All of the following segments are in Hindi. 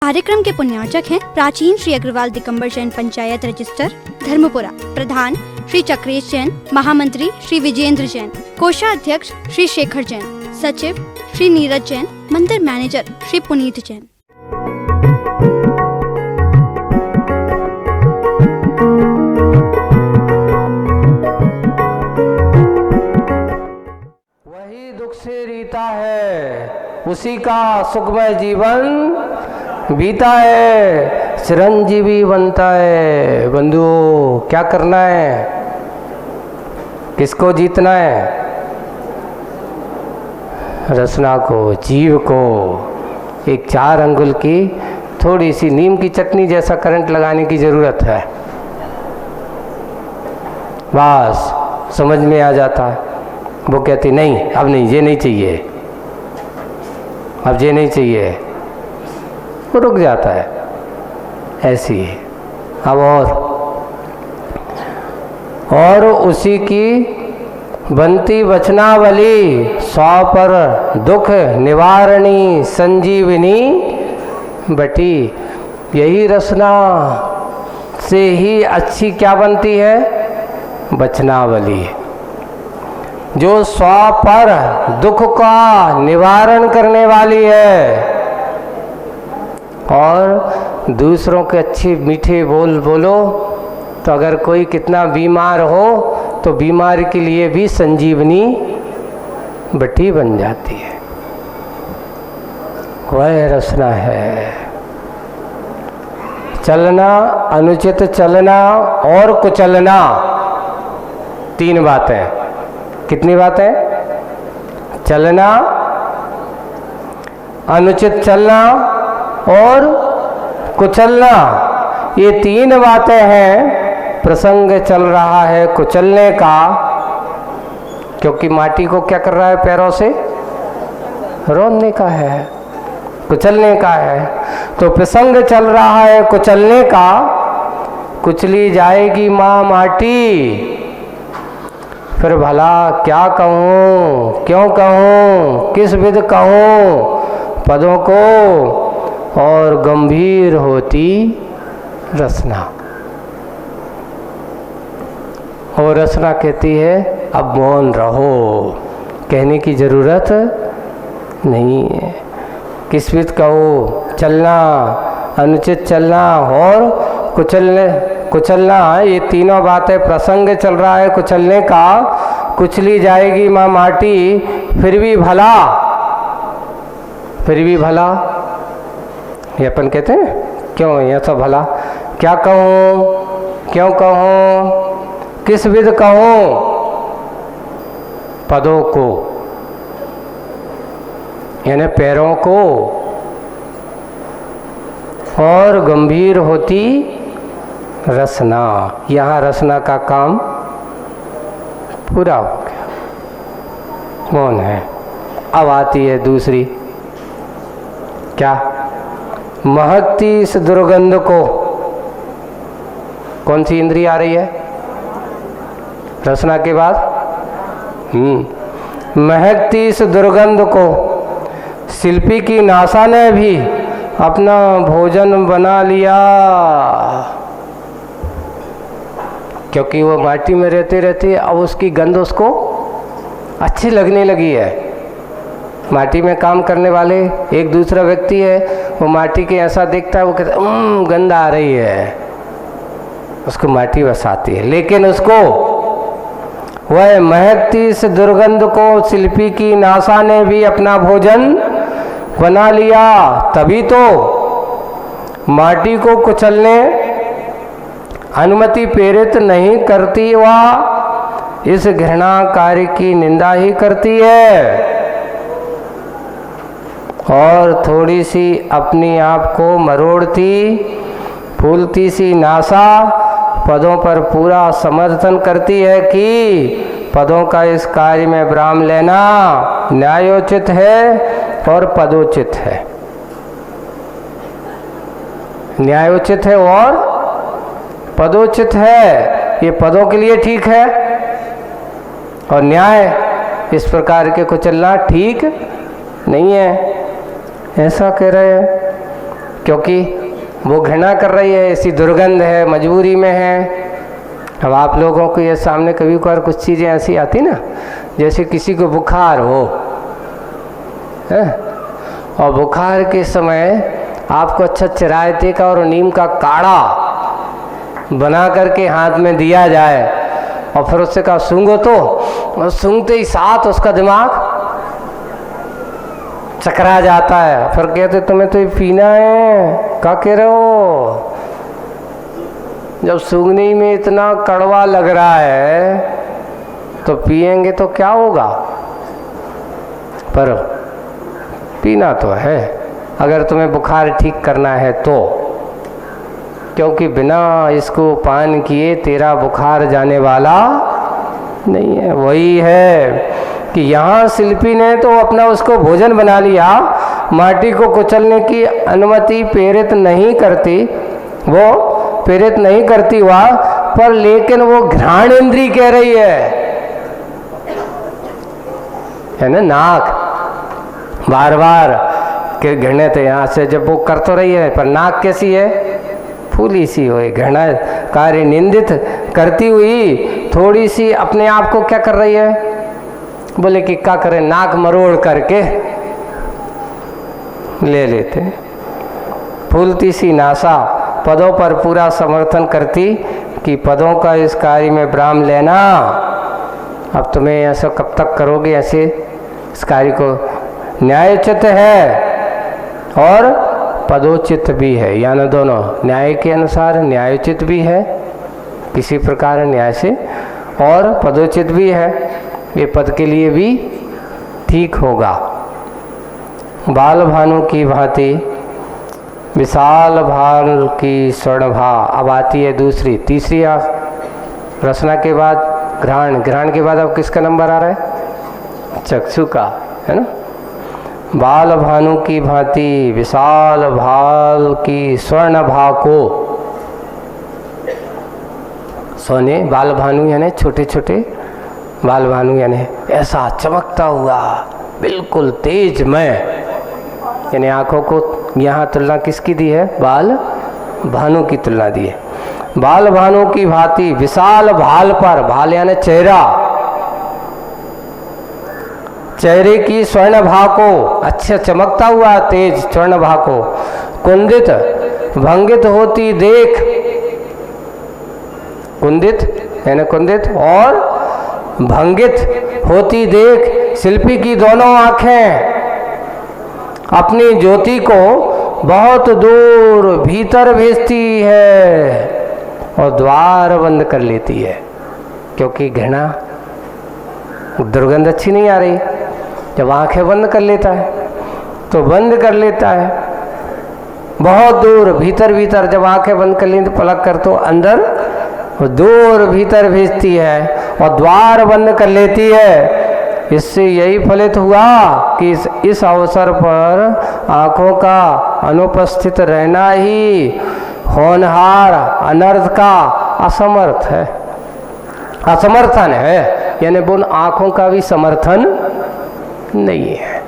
कार्यक्रम के पुण्यार्चक हैं प्राचीन श्री अग्रवाल दिगंबर जैन पंचायत रजिस्टर धर्मपुरा, प्रधान श्री चक्रेश जैन, महामंत्री श्री विजेंद्र जैन, कोषाध्यक्ष श्री शेखर जैन, सचिव श्री नीरज जैन, मंदिर मैनेजर श्री पुनीत जैन। वही दुख से रीता है, उसी का सुखमय जीवन बीता है, चिरंजीवी बनता है। बंधुओं, क्या करना है, किसको जीतना है? रसना को, जीव को। एक 4 अंगुल की थोड़ी सी नीम की चटनी जैसा करंट लगाने की जरूरत है, बस समझ में आ जाता है। वो कहती नहीं, अब नहीं, ये नहीं चाहिए, अब ये नहीं चाहिए, वो रुक जाता है। ऐसी ही अब और उसी की बनती वचनावली, 100 पर दुख निवारणी संजीवनी बटी। यही रसना से ही अच्छी क्या बनती है? वचनावली, जो 100 पर दुख का निवारण करने वाली है। और दूसरों के अच्छे मीठे बोल बोलो तो अगर कोई कितना बीमार हो तो बीमारी के लिए भी संजीवनी बट्टी बन जाती है। वह रसना है। चलना, अनुचित चलना और कुचलना, 3 बातें। कितनी बातें? चलना, अनुचित चलना और कुचलना, ये 3 बातें हैं। प्रसंग चल रहा है कुचलने का, क्योंकि माटी को क्या कर रहा है? पैरों से रौंदने का है, कुचलने का है। तो प्रसंग चल रहा है कुचलने का। कुचली जाएगी माँ माटी, फिर भला क्या कहूँ, क्यों कहूँ, किस विध कहूँ पदों को, और गंभीर होती रसना। और रसना कहती है अब मौन रहो, कहने की जरूरत नहीं है। किस विध कहो, चलना, अनुचित चलना और कुचलना, ये तीनों बातें। प्रसंग चल रहा है कुचलने का। कुचली जाएगी माँ माटी, फिर भी भला, फिर भी भला, ये अपन कहते हैं क्यों ये तो भला, क्या कहूँ, क्यों कहूँ, किस विध कहूँ पदों को, यानी पैरों को, और गंभीर होती रसना। यहाँ रसना का काम पूरा हो गया, मौन है। अब आती है दूसरी, क्या? महकती इस दुर्गंध को। कौन सी इंद्री आ रही है रसना के बाद? महकती इस दुर्गंध को शिल्पी की नासा ने भी अपना भोजन बना लिया, क्योंकि वो माटी में रहते रहते अब उसकी गंध उसको अच्छी लगने लगी है। माटी में काम करने वाले एक दूसरा व्यक्ति है, वो माटी के ऐसा देखता है, वो कहता है गंध आ रही है, उसको माटी बसाती है। लेकिन उसको वह महकती इस दुर्गंध को शिल्पी की नासा ने भी अपना भोजन बना लिया। तभी तो माटी को कुचलने अनुमति प्रेरित नहीं करती, वह इस घृणा कार्य की निंदा ही करती है। और थोड़ी सी अपनी आप को मरोड़ती फूलती सी नासा पदों पर पूरा समर्थन करती है कि पदों का इस कार्य में विराम लेना न्यायोचित है और पदोचित है। न्यायोचित है और पदोचित है, ये पदों के लिए ठीक है, और न्याय इस प्रकार के कुचलना ठीक नहीं है। ऐसा कह रहे हैं क्योंकि वो घृणा कर रही है, ऐसी दुर्गंध है, मजबूरी में है। अब आप लोगों को ये सामने कभी कभार कुछ चीज़ें ऐसी आती ना, जैसे किसी को बुखार हो है? और बुखार के समय आपको अच्छा चिरायते का और नीम का काढ़ा बना करके हाथ में दिया जाए और फिर उससे कहा सूंघो, तो और सूंघते ही साथ उसका दिमाग चकरा जाता है। फिर कहते तुम्हें तो ये पीना है, क्या कह रहे हो? जब सूंघने में इतना कड़वा लग रहा है तो पिएंगे तो क्या होगा? पर पीना तो है अगर तुम्हें बुखार ठीक करना है तो, क्योंकि बिना इसको पान किए तेरा बुखार जाने वाला नहीं है। वही है कि यहाँ शिल्पी ने तो अपना उसको भोजन बना लिया, माटी को कुचलने की अनुमति प्रेरित नहीं करती, वो प्रेरित नहीं करती वह, पर लेकिन वो घ्राण इंद्री कह रही है ना, नाक बार बार के घृणित यहाँ से जब वो कर तो रही है, पर नाक कैसी है? फूली सी हुई, घृणा कार्य निंदित करती हुई थोड़ी सी अपने आप को क्या कर रही है? बोले कि क्या करें, नाक मरोड़ करके ले लेते। फूलती सी नासा पदों पर पूरा समर्थन करती कि पदों का इस कार्य में ब्राह्म लेना। अब तुम्हें ऐसा कब तक करोगे? ऐसे इस कार्य को न्यायोचित है और पदोचित भी है, यानी दोनों न्याय के अनुसार न्यायोचित भी है किसी प्रकार न्याय से, और पदोचित भी है, ये पद के लिए भी ठीक होगा। बाल भानु की भांति विशाल भाल की स्वर्णभा। अब आती है दूसरी तीसरी रचना के बाद घ्राण। घ्राण के बाद अब किसका नंबर आ रहा है? चक्षु का, है ना। बाल भानु की भांति विशाल भाल की स्वर्णभा को, सोने बाल भानु यानी छोटे छोटे बाल भानु यानी ऐसा चमकता हुआ बिल्कुल तेजमय, यानी आँखों को यहाँ तुलना किसकी दी है? बाल भानु की तुलना दी है। बाल भानु की भांति विशाल भाल पर, भाल यानी चेहरा, चेहरे की स्वर्ण भा को, अच्छा चमकता हुआ तेज स्वर्ण भा को कुंदित भंगित होती देख, कुंदित यानी कुंदित और भंगित होती देख शिल्पी की दोनों आंखें अपनी ज्योति को बहुत दूर भीतर भेजती है और द्वार बंद कर लेती है, क्योंकि घृणा दुर्गंध अच्छी नहीं आ रही। जब आंखें बंद कर लेता है तो बंद कर लेता है बहुत दूर भीतर भीतर, जब आंखें बंद कर ली तो पलक कर तो अंदर दूर भीतर भेजती है और द्वार बंद कर लेती है। इससे यही फलित हुआ कि इस अवसर पर आँखों का अनुपस्थित रहना ही होनहार अनर्थ का असमर्थन है, यानी उन आँखों का भी समर्थन नहीं है,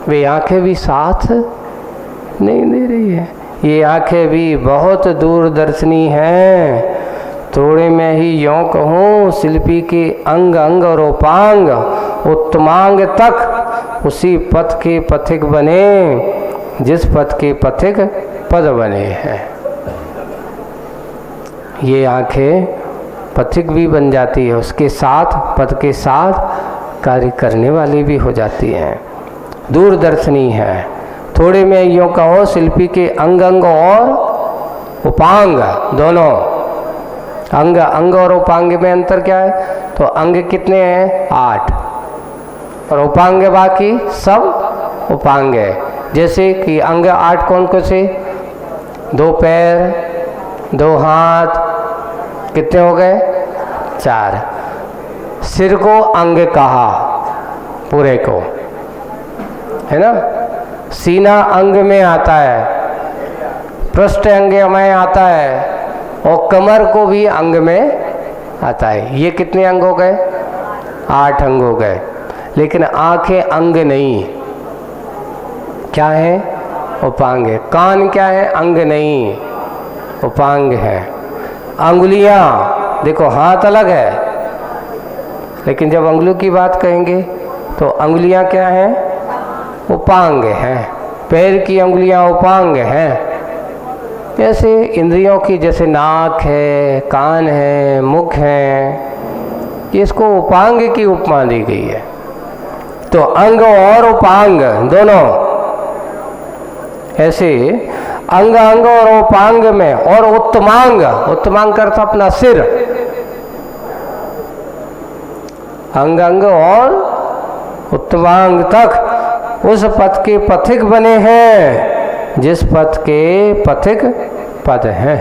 वे आँखें भी साथ नहीं दे रही है। ये आँखें भी बहुत दूरदर्शनी हैं। थोड़े में ही यों कहूँ, शिल्पी के अंग अंग और उपांग उत्तमांग तक उसी पथ के पथिक बने जिस पथ के पथिक पद बने हैं। ये आँखें पथिक भी बन जाती है, उसके साथ पद के साथ कार्य करने वाली भी हो जाती हैं, दूरदर्शनी है। थोड़े में यूँ कहो, शिल्पी के अंग अंग और उपांग दोनों, अंग और उपांग में अंतर क्या है? तो अंग कितने हैं? 8, और उपांग बाकी सब उपांग है। जैसे कि अंग 8 कौन कौन से? 2 पैर, 2 हाथ, कितने हो गए? 4। सिर को अंग कहा पूरे को, है ना। सीना अंग में आता है, पृष्ठ अंग में आता है और कमर को भी अंग में आता है। ये कितने अंग हो गए? 8 अंग हो गए। लेकिन आंखें अंग नहीं, क्या है? उपांग है। कान क्या है? अंग नहीं, उपांग है। अंगुलियां देखो, हाथ अलग है, लेकिन जब अंगुलियों की बात कहेंगे तो अंगुलियां क्या हैं? उपांग हैं। पैर की अंगुलियां उपांग हैं। ऐसे इंद्रियों की, जैसे नाक है, कान है, मुख है, इसको उपांग की उपमा दी गई है। तो अंग और उपांग दोनों, ऐसे अंग अंग और उपांग में, और उत्तमांग, उत्तमांग करता अपना सिर, अंग अंग और उत्तमांग तक उस पथ के पथिक बने हैं जिस पथ के पथिक पद हैं।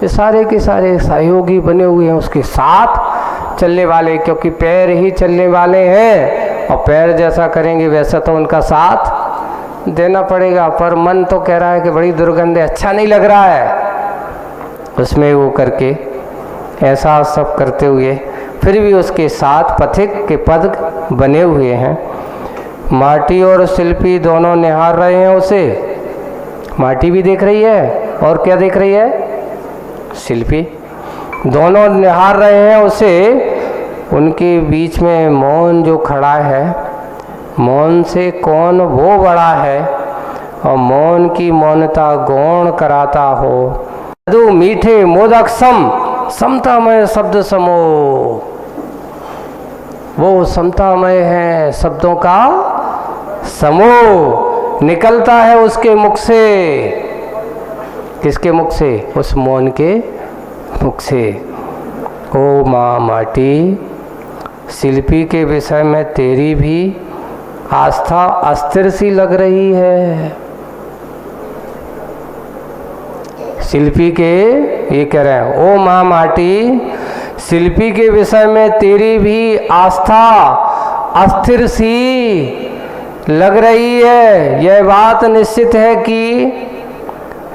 ये सारे के सारे सहयोगी बने हुए हैं, उसके साथ चलने वाले, क्योंकि पैर ही चलने वाले हैं और पैर जैसा करेंगे वैसा तो उनका साथ देना पड़ेगा। पर मन तो कह रहा है कि बड़ी दुर्गंध है, अच्छा नहीं लग रहा है, उसमें वो करके ऐसा सब करते हुए फिर भी उसके साथ पथिक के पद बने हुए हैं। माटी और शिल्पी दोनों निहार रहे हैं उसे। माटी भी देख रही है और क्या देख रही है? शिल्पी। दोनों निहार रहे हैं उसे। उनके बीच में मौन जो खड़ा है, मौन से कौन वो बड़ा है, और मौन की मौनता गौण कराता हो। मधु मीठे मोदक सम, समतामय शब्द समो। वो समतामय है, शब्दों का समूह निकलता है उसके मुख से। किसके मुख से? उस मौन के मुख से। ओ माँ माटी, शिल्पी के विषय में तेरी भी आस्था अस्थिर सी लग रही है। शिल्पी के, ये कह रहे हैं, ओ माँ माटी, शिल्पी के विषय में तेरी भी आस्था अस्थिर सी लग रही है। यह बात निश्चित है कि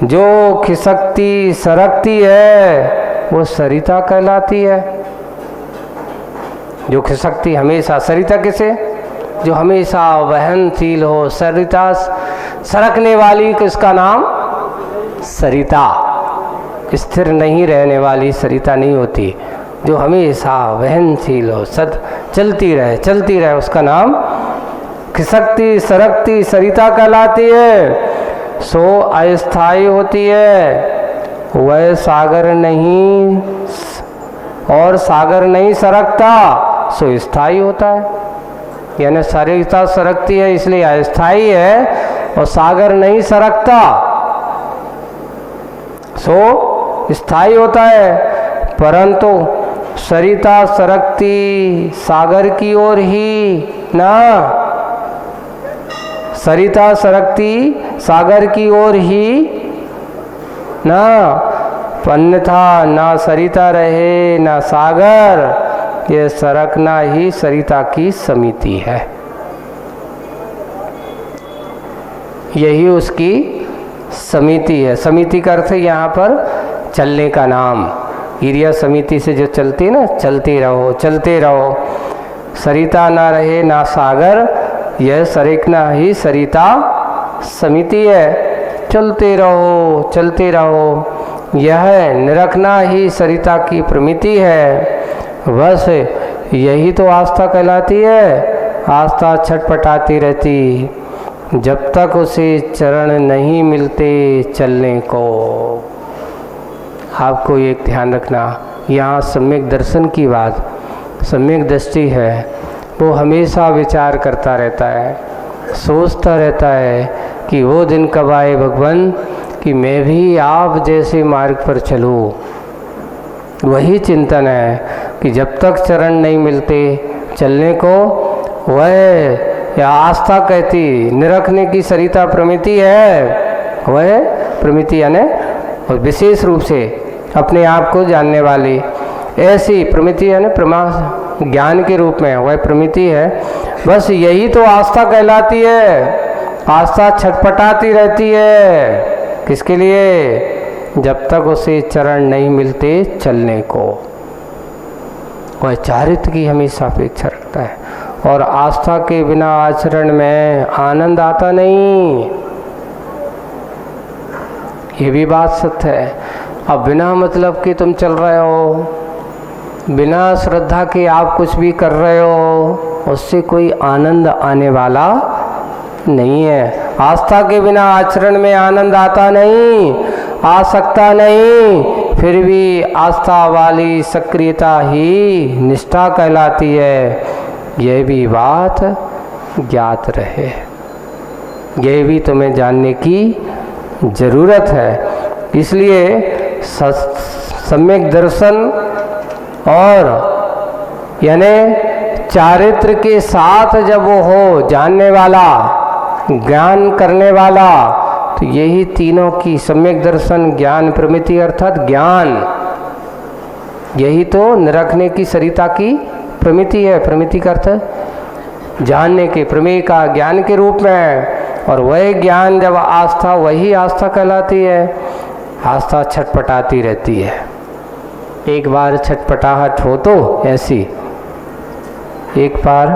जो खिसकती सरकती है वो सरिता कहलाती है। जो खिसकती हमेशा, सरिता किसे? जो हमेशा वहनशील हो। सरिता सरकने वाली, किसका नाम? सरिता। स्थिर नहीं रहने वाली सरिता नहीं होती। जो हमेशा वहनशील हो, सद चलती रहे, उसका नाम खिसकती सरकती सरिता कहलाती है। सो अस्थायी होती है। वह सागर नहीं, और सागर नहीं सरकता, सो स्थायी होता है। यानी सरिता सरकती है इसलिए अस्थायी है, और सागर नहीं सरकता सो स्थायी होता है। परंतु सरिता सरकती सागर की ओर ही ना, सरिता सरकती सागर की ओर ही ना, अन्यथा ना सरिता रहे ना सागर, ये सरकना ही सरिता की समिति है। यही उसकी समिति है। समिति का अर्थ यहाँ पर चलने का नाम। ईरिया समिति से जो चलती है ना, चलते रहो चलते रहो, सरिता ना रहे ना सागर, यह सरकना ही सरिता समिति है। चलते रहो चलते रहो, यह निरखना ही सरिता की प्रमिति है। बस यही तो आस्था कहलाती है। आस्था छटपटाती रहती जब तक उसे चरण नहीं मिलते चलने को। आपको एक ध्यान रखना, यहाँ सम्यक दर्शन की बात, सम्यक दृष्टि है, वो हमेशा विचार करता रहता है, सोचता रहता है कि वो दिन कब आए भगवान कि मैं भी आप जैसे मार्ग पर चलूँ। वही चिंतन है कि जब तक चरण नहीं मिलते चलने को, वह या आस्था कहती निरखने की सरिता प्रमिति है। वह प्रमिति यानी और विशेष रूप से अपने आप को जानने वाली ऐसी प्रमिति यानी प्रमा ज्ञान के रूप में वह प्रमिति है। बस यही तो आस्था कहलाती है। आस्था छटपटाती रहती है किसके लिए? जब तक उसे चरण नहीं मिलते चलने को। वह चारित्र की हमेशा अपेक्षा रखता है और आस्था के बिना आचरण में आनंद आता नहीं। ये भी बात सत्य है। अब बिना मतलब के तुम चल रहे हो, बिना श्रद्धा के आप कुछ भी कर रहे हो, उससे कोई आनंद आने वाला नहीं है। आस्था के बिना आचरण में आनंद आता नहीं, आ सकता नहीं। फिर भी आस्था वाली सक्रियता ही निष्ठा कहलाती है। यह भी बात ज्ञात रहे, यह भी तुम्हें जानने की ज़रूरत है। इसलिए सम्यक दर्शन और यानी चारित्र के साथ जब वो हो, जानने वाला, ज्ञान करने वाला, तो यही तीनों की सम्यक दर्शन, ज्ञान, प्रमिति अर्थात ज्ञान, यही तो निरखने की सरिता की प्रमिति है। प्रमिति का अर्थ है जानने के, प्रमेय का ज्ञान के रूप में। और वह ज्ञान जब आस्था, वही आस्था कहलाती है। आस्था छटपटाती रहती है। एक बार छटपटाहट हो तो ऐसी, एक बार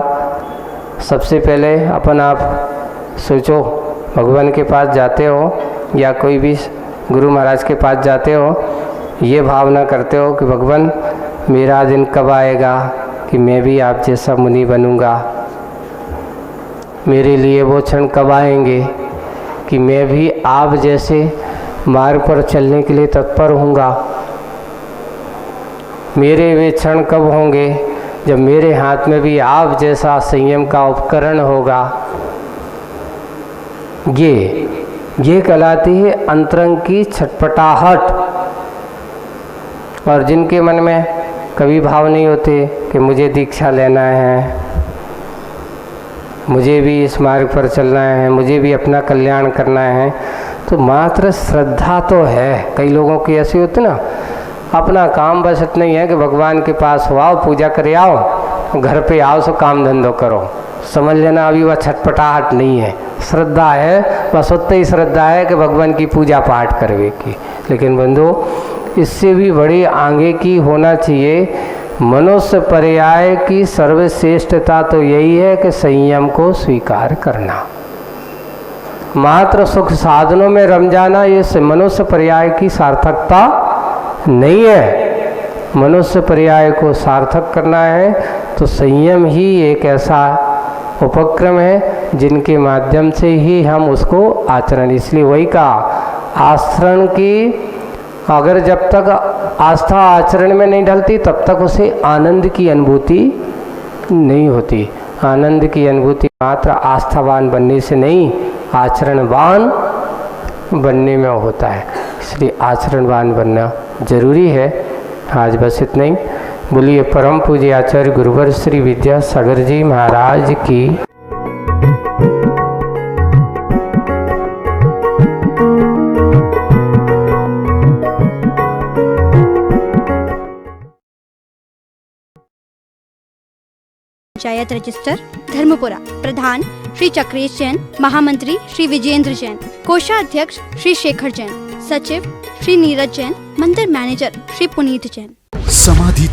सबसे पहले अपन आप सोचो, भगवान के पास जाते हो या कोई भी गुरु महाराज के पास जाते हो, ये भावना करते हो कि भगवान मेरा दिन कब आएगा कि मैं भी आप जैसा मुनि बनूंगा, मेरे लिए वो क्षण कब आएंगे कि मैं भी आप जैसे मार्ग पर चलने के लिए तत्पर होऊंगा। मेरे वे क्षण कब होंगे जब मेरे हाथ में भी आप जैसा संयम का उपकरण होगा। ये कहलाती है अंतरंग की छटपटाहट। और जिनके मन में कभी भाव नहीं होते कि मुझे दीक्षा लेना है, मुझे भी इस मार्ग पर चलना है, मुझे भी अपना कल्याण करना है, तो मात्र श्रद्धा तो है। कई लोगों की ऐसी होती ना, अपना काम बस इतना ही है कि भगवान के पास हो आओ, पूजा करे आओ, घर पे आओ, सो काम धंधो करो। समझ लेना अभी वह छटपटाहट नहीं है, श्रद्धा है। बस उतनी ही श्रद्धा है कि भगवान की पूजा पाठ करवे की। लेकिन बंधु, इससे भी बड़ी आगे की होना चाहिए। मनुष्य पर्याय की सर्वश्रेष्ठता तो यही है कि संयम को स्वीकार करना। मात्र सुख साधनों में रम जाना ये मनुष्य पर्याय की सार्थकता नहीं है। मनुष्य पर्याय को सार्थक करना है तो संयम ही एक ऐसा उपक्रम है जिनके माध्यम से ही हम उसको आचरण, इसलिए वही कहा आचरण की, अगर जब तक आस्था आचरण में नहीं ढलती तब तक उसे आनंद की अनुभूति नहीं होती। आनंद की अनुभूति मात्र आस्थावान बनने से नहीं, आचरणवान बनने में होता है। इसलिए आचरणवान बनना जरूरी है। आज बस इतना ही। बोलिए परम पूज्य आचार्य गुरुवर श्री विद्यासागर जी महाराज की। पंचायत रजिस्टर धर्मपुरा, प्रधान श्री चक्रेश जैन, महामंत्री श्री विजेंद्र जैन, कोषाध्यक्ष श्री शेखर जैन, सचिव श्री नीरज जैन, मंदिर मैनेजर श्री पुनीत जैन। समाधि